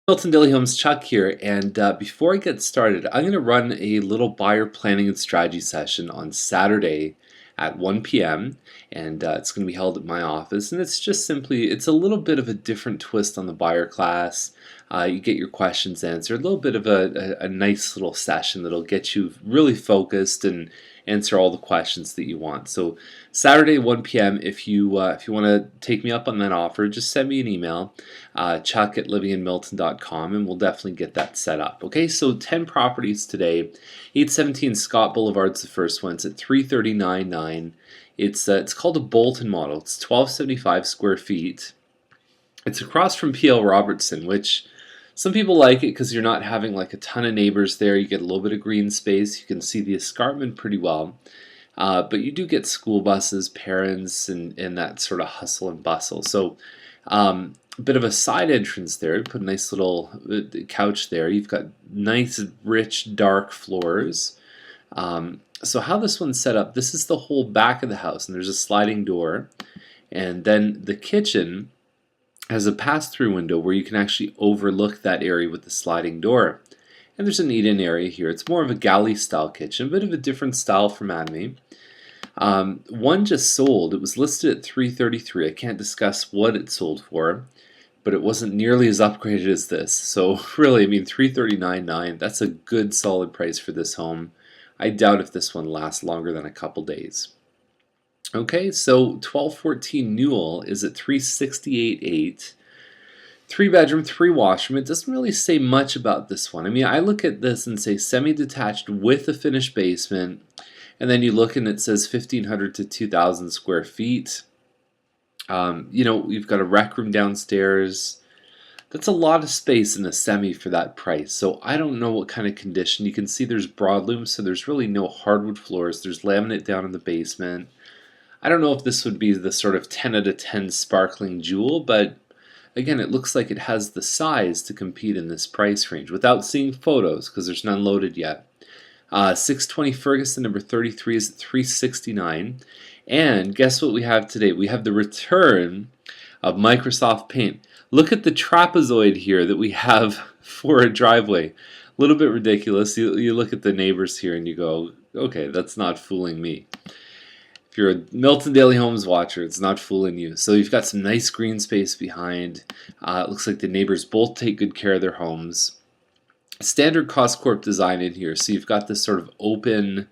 Milton Daily Homes, Chuck here, and before I get started, I'm going to run a little buyer planning and strategy session on Saturday at 1 p.m. and it's going to be held at my office, and it's just simply, it's a little bit of a different twist on the buyer class. You get your questions answered, a little bit of a nice little session that'll get you really focused and answer all the questions that you want. So Saturday 1 p.m. if you want to take me up on that offer, just send me an email, chuck@livinginmilton.com, and we'll definitely get that set up. Okay, so 10 properties today. 817 Scott Boulevard's the first one. It's at 339.9. It's called a Bolton model. It's 1275 square feet. It's across from PL Robertson, which some people like it because you're not having like a ton of neighbors there. You get a little bit of green space. You can see the escarpment pretty well. But you do get school buses, parents, and that sort of hustle and bustle. So a bit of a side entrance there. You put a nice little couch there. You've got nice, rich, dark floors. So how this one's set up, this is the whole back of the house, and there's a sliding door. And then the kitchen has a pass-through window where you can actually overlook that area with the sliding door. And there's an eat-in area here. It's more of a galley-style kitchen, a bit of a different style from Anime. One just sold. It was listed at $333. I can't discuss what it sold for, but it wasn't nearly as upgraded as this. So really, I mean, $339.9. That's a good solid price for this home. I doubt if this one lasts longer than a couple days. Okay, so 1214 Newell is at 368.8. 3-bedroom, 3-washroom. It doesn't really say much about this one. I mean, I look at this and say semi-detached with a finished basement, and then you look and it says 1,500 to 2,000 square feet. You know, you've got a rec room downstairs. That's a lot of space in a semi for that price. So I don't know what kind of condition. You can see there's broadloom, so there's really no hardwood floors. There's laminate down in the basement. I don't know if this would be the sort of 10 out of 10 sparkling jewel, but again, it looks like it has the size to compete in this price range without seeing photos because there's none loaded yet. 620 Ferguson, number 33, is at 369. And guess what we have today? We have the return of Microsoft Paint. Look at the trapezoid here that we have for a driveway. A little bit ridiculous. You look at the neighbors here and you go, okay, that's not fooling me. If you're a Milton Daily Homes watcher, it's not fooling you. So you've got some nice green space behind. It looks like the neighbors both take good care of their homes. Standard Cost Corp design in here. So you've got this sort of open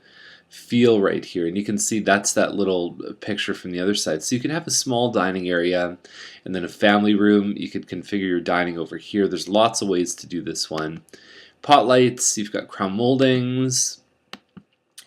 feel right here. And you can see that's that little picture from the other side. So you can have a small dining area and then a family room. You could configure your dining over here. There's lots of ways to do this one. Pot lights. You've got crown moldings.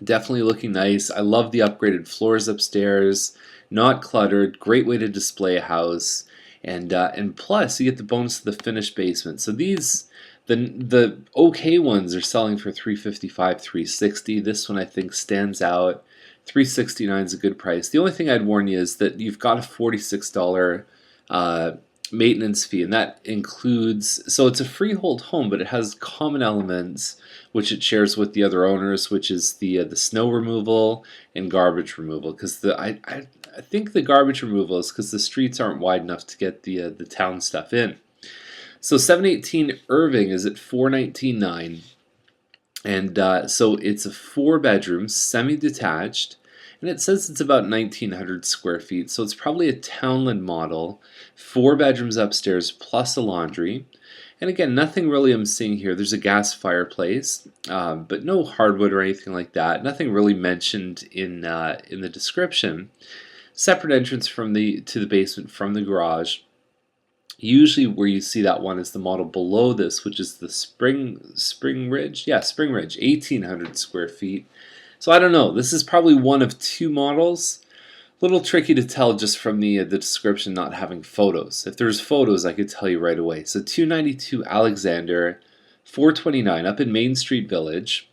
Definitely looking nice. I love the upgraded floors upstairs. Not cluttered. Great way to display a house. And plus, you get the bonus of the finished basement. So these, the okay ones are selling for $355, $360. This one I think stands out. $369 is a good price. The only thing I'd warn you is that you've got a $46 maintenance fee, and that includes, so it's a freehold home, but it has common elements which it shares with the other owners, which is the snow removal and garbage removal. Because I think the garbage removal is because the streets aren't wide enough to get the town stuff in. So 718 Irving is at 419.9, and so it's a 4-bedroom, semi-detached. And it says it's about 1,900 square feet, so it's probably a townland model. 4 bedrooms upstairs plus a laundry. And again, nothing really I'm seeing here. There's a gas fireplace, but no hardwood or anything like that. Nothing really mentioned in the description. Separate entrance to the basement from the garage. Usually where you see that one is the model below this, which is the Spring Ridge. Yeah, Spring Ridge, 1,800 square feet. So I don't know. This is probably one of 2 models. A little tricky to tell just from the description not having photos. If there's photos, I could tell you right away. So 292 Alexander, 429 up in Main Street Village,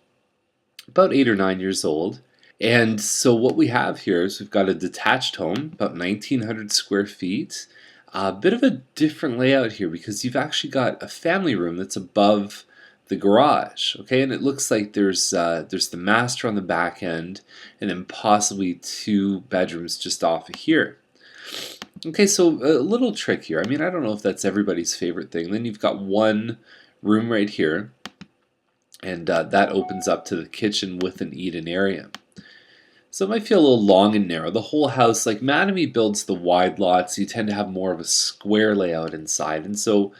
about 8 or 9 years old. And so what we have here is we've got a detached home, about 1,900 square feet. A bit of a different layout here because you've actually got a family room that's above the garage, okay, and it looks like there's the master on the back end, and then possibly 2 bedrooms just off of here. Okay, so a little trick here. I mean, I don't know if that's everybody's favorite thing. Then you've got one room right here, and that opens up to the kitchen with an eat-in area. So it might feel a little long and narrow. The whole house, like Mattamy builds the wide lots, you tend to have more of a square layout inside. And so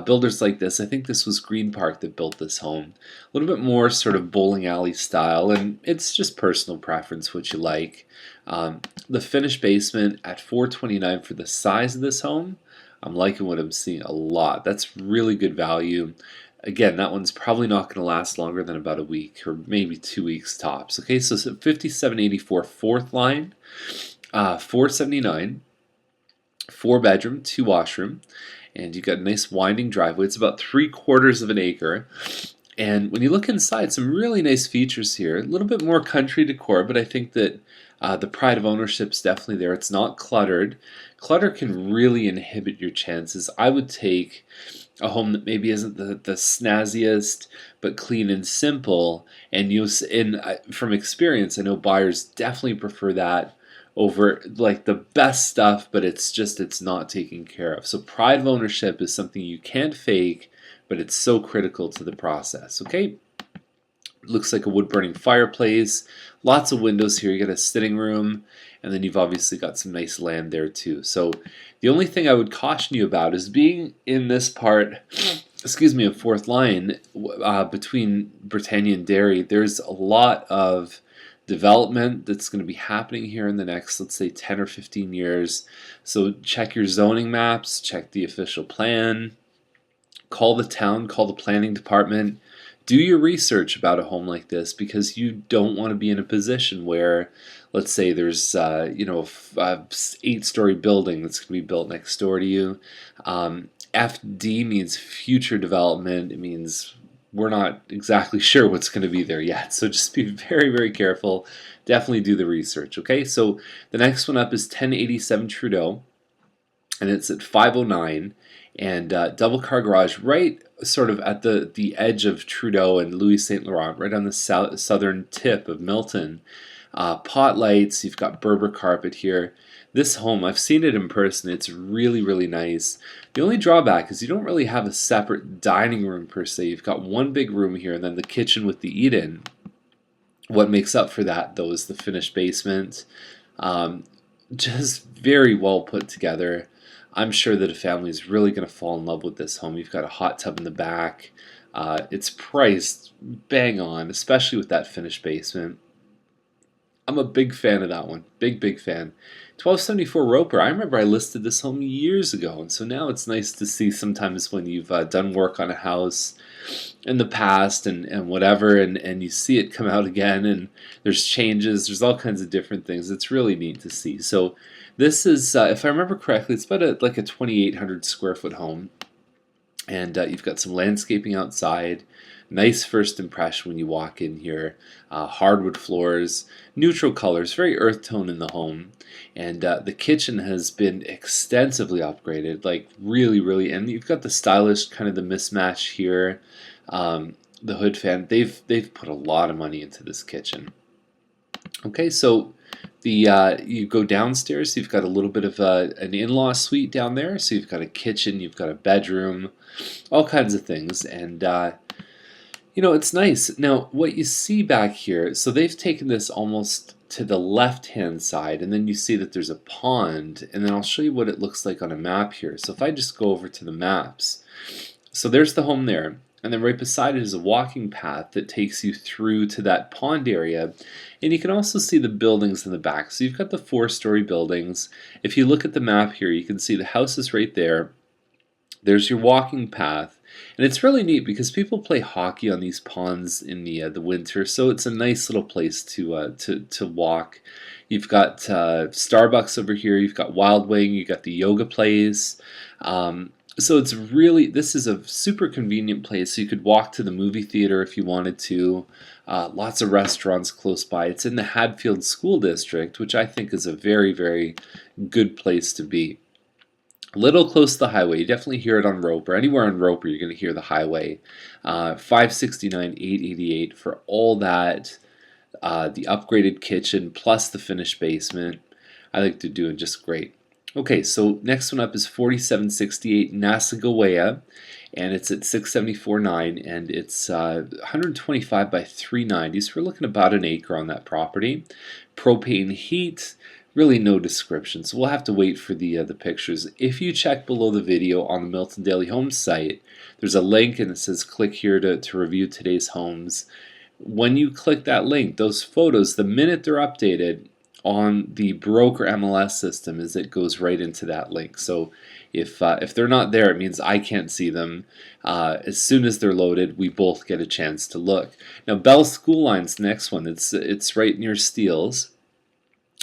builders like this, I think this was Green Park that built this home. A little bit more sort of bowling alley style, and it's just personal preference what you like. The finished basement at $429 for the size of this home. I'm liking what I'm seeing a lot. That's really good value. Again, that one's probably not going to last longer than about a week or maybe 2 weeks tops. Okay, so 5784 fourth line, 479, 4 bedroom, 2 washroom, and you've got a nice winding driveway. It's about 3/4 of an acre. And when you look inside, some really nice features here. A little bit more country decor, but I think that the pride of ownership is definitely there. It's not cluttered. Clutter can really inhibit your chances. I would take a home that maybe isn't the snazziest, but clean and simple. And from experience, I know buyers definitely prefer that over like the best stuff, but it's not taken care of. So pride of ownership is something you can't fake, but it's so critical to the process. Okay, looks like a wood burning fireplace, lots of windows here. You got a sitting room, and then you've obviously got some nice land there too. So the only thing I would caution you about is being in this part, excuse me, of fourth line between Britannia and Derry. There's a lot of development that's going to be happening here in the next, let's say, 10 or 15 years. So check your zoning maps, check the official plan, call the town, call the planning department. Do your research about a home like this, because you don't want to be in a position where, let's say, there's a 8-story building that's going to be built next door to you. FD means future development. It means we're not exactly sure what's going to be there yet. So just be very, very careful. Definitely do the research. Okay, so the next one up is 1087 Trudeau, and it's at 509, and double car garage right sort of at the edge of Trudeau and Louis Saint Laurent, right on the southern tip of Milton. Pot lights, you've got Berber carpet here. This home, I've seen it in person. It's really, really nice. The only drawback is you don't really have a separate dining room per se. You've got one big room here and then the kitchen with the eat-in. What makes up for that, though, is the finished basement. Just very well put together. I'm sure that a family is really going to fall in love with this home. You've got a hot tub in the back. It's priced bang on, especially with that finished basement. I'm a big fan of that one. Big, big fan. 1274 Roper. I remember I listed this home years ago, and so now it's nice to see sometimes when you've done work on a house in the past and whatever, and you see it come out again, and there's changes, there's all kinds of different things. It's really neat to see. So this is, if I remember correctly, it's about like a 2,800 square foot home, and you've got some landscaping outside. Nice first impression when you walk in here. Hardwood floors, neutral colors, very earth tone in the home. And the kitchen has been extensively upgraded, like really, really. And you've got the stylish kind of the mismatch here. The hood fan. They've put a lot of money into this kitchen. Okay, so you go downstairs. So you've got a little bit of an in-law suite down there. So you've got a kitchen, you've got a bedroom, all kinds of things, and it's nice. Now, what you see back here, so they've taken this almost to the left-hand side, and then you see that there's a pond, and then I'll show you what it looks like on a map here. So if I just go over to the maps, so there's the home there, and then right beside it is a walking path that takes you through to that pond area, and you can also see the buildings in the back. So you've got the 4-story buildings. If you look at the map here, you can see the house is right there. There's your walking path, and it's really neat because people play hockey on these ponds in the winter, so it's a nice little place to walk. You've got Starbucks over here. You've got Wild Wing. You've got the yoga place. So this is a super convenient place. So you could walk to the movie theater if you wanted to. Lots of restaurants close by. It's in the Hadfield School District, which I think is a very, very good place to be. A little close to the highway. You definitely hear it on Roper. Anywhere on Roper, you're going to hear the highway. 569, 888 for all that. The upgraded kitchen plus the finished basement. I think they're doing just great. Okay, so next one up is 4768 Nasagaweya, and it's at 674.9, and it's 125 by 390. So we're looking about an acre on that property. Propane heat, really no description, so we'll have to wait for the pictures. If you check below the video on the Milton Daily Homes site, there's a link and it says click here to review today's homes. When you click that link, those photos, the minute they're updated on the broker MLS system, is it goes right into that link. So if they're not there, it means I can't see them. As soon as they're loaded, we both get a chance to look. Now, Bell School Line's the next one. It's right near Steeles.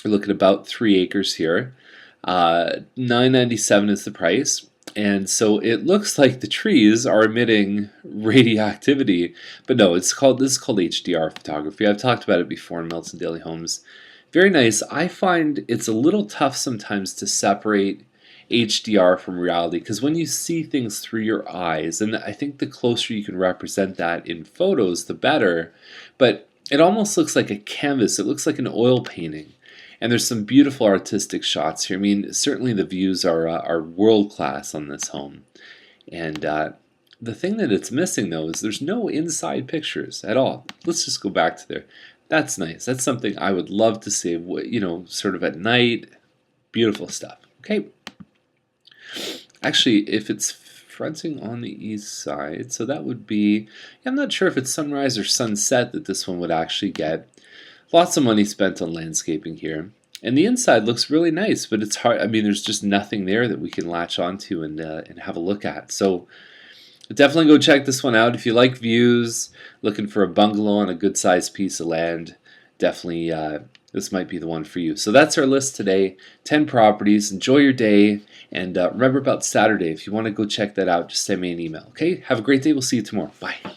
We're looking at about 3 acres here. $997 is the price. And so it looks like the trees are emitting radioactivity, but no, this is called HDR photography. I've talked about it before in Milton Daily Homes. Very nice. I find it's a little tough sometimes to separate HDR from reality, because when you see things through your eyes, and I think the closer you can represent that in photos, the better, but it almost looks like a canvas. It looks like an oil painting. And there's some beautiful artistic shots here. I mean, certainly the views are world-class on this home. And the thing that it's missing, though, is there's no inside pictures at all. Let's just go back to there. That's nice. That's something I would love to see, you know, sort of at night. Beautiful stuff. Okay. Actually, if it's fronting on the east side, so that would be, I'm not sure if it's sunrise or sunset that this one would actually get. Lots of money spent on landscaping here. And the inside looks really nice, but it's hard. I mean, there's just nothing there that we can latch onto and have a look at. So definitely go check this one out. If you like views, looking for a bungalow on a good sized piece of land, definitely this might be the one for you. So that's our list today. 10 properties. Enjoy your day. And remember about Saturday. If you want to go check that out, just send me an email. Okay? Have a great day. We'll see you tomorrow. Bye.